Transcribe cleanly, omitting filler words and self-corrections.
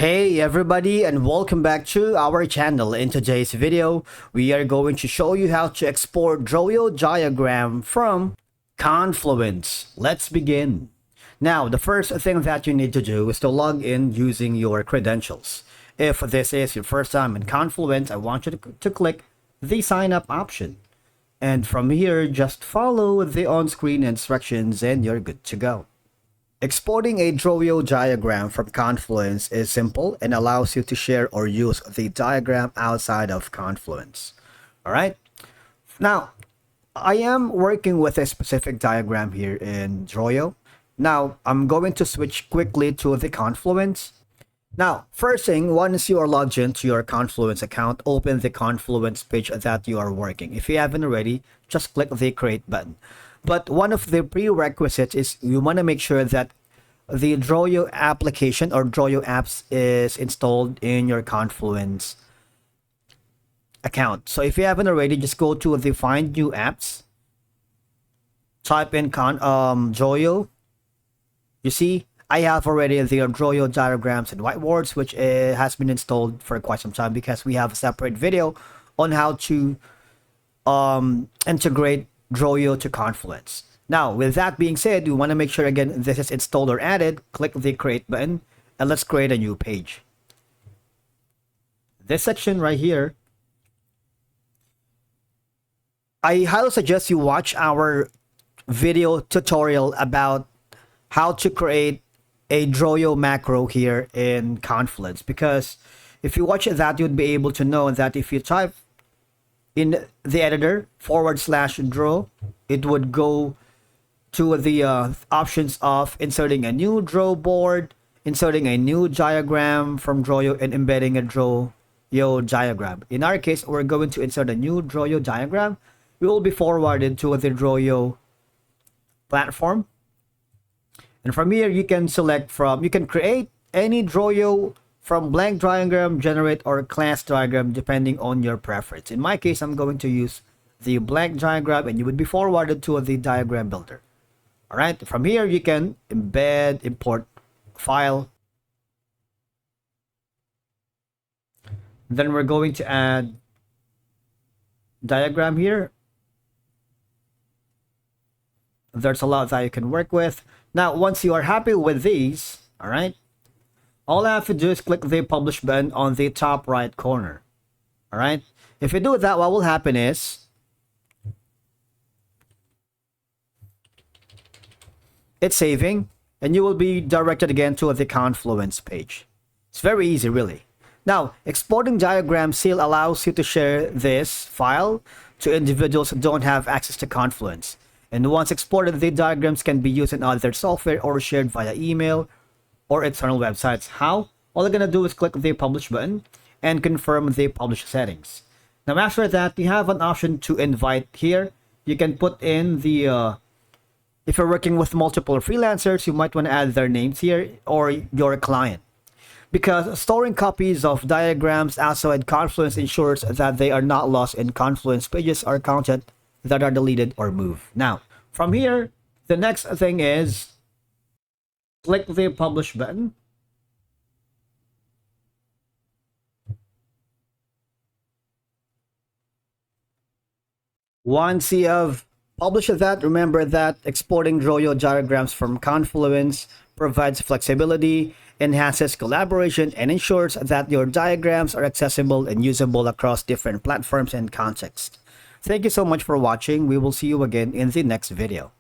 Hey everybody, and welcome back to our channel. In today's video, we are going to show you how to export Droyo diagram from Confluence. Let's begin. Now, the first thing that you need to do is to log in using your credentials. If this is your first time in Confluence, I want you to click the sign up option. And from here, just follow the on-screen instructions and you're good to go. Exporting a Droyo diagram from Confluence is simple and allows you to share or use the diagram outside of Confluence. Alright, now I am working with a specific diagram here in Droyo. Now I'm going to switch quickly to the Confluence. Now, first thing, once you are logged into your Confluence account, open the Confluence page that you are working. If you haven't already, just click the create button. But one of the prerequisites is you want to make sure that the Droyo application or Droyo apps is installed in your Confluence account. So if you haven't already, just go to the find new apps, type in Droyo. You see, I have already the Droyo diagrams and whiteboards, which has been installed for quite some time because we have a separate video on how to integrate Droyo to Confluence. Now, with that being said, you want to make sure again this is installed or added. Click the create button and let's create a new page. This section right here, I highly suggest you watch our video tutorial about how to create a Droyo macro here in Confluence, because if you watch that, you'd be able to know that if you type in the editor /draw, it would go to the options of inserting a new draw board, inserting a new diagram from Droyo, and embedding a Droyo diagram. In our case, we're going to insert a new Droyo diagram. We will be forwarded to the Droyo platform. And from here, you can you can create any Droyo from blank diagram, generate, or class diagram, depending on your preference. In my case, I'm going to use the blank diagram, and you would be forwarded to the diagram builder. All right, from here, you can embed, import file. Then we're going to add diagram here. There's a lot that you can work with. Now, once you are happy with these, all right, all I have to do is click the publish button on the top right corner. All right. If you do that, what will happen is it's saving and you will be directed again to the Confluence page. It's very easy, really. Now, exporting diagrams still allows you to share this file to individuals who don't have access to Confluence. And once exported, the diagrams can be used in other software or shared via email or external websites. How? All you're gonna do is click the publish button and confirm the publish settings. Now after that, you have an option to invite here. You can put in the if you're working with multiple freelancers, you might want to add their names here or your client, because storing copies of diagrams outside Confluence ensures that they are not lost in Confluence pages or content that are deleted or moved. Now from here, the next thing is click the publish button. Once you have published that, remember that exporting Droyo diagrams from Confluence provides flexibility, enhances collaboration, and ensures that your diagrams are accessible and usable across different platforms and contexts. Thank you so much for watching. We will see you again in the next video.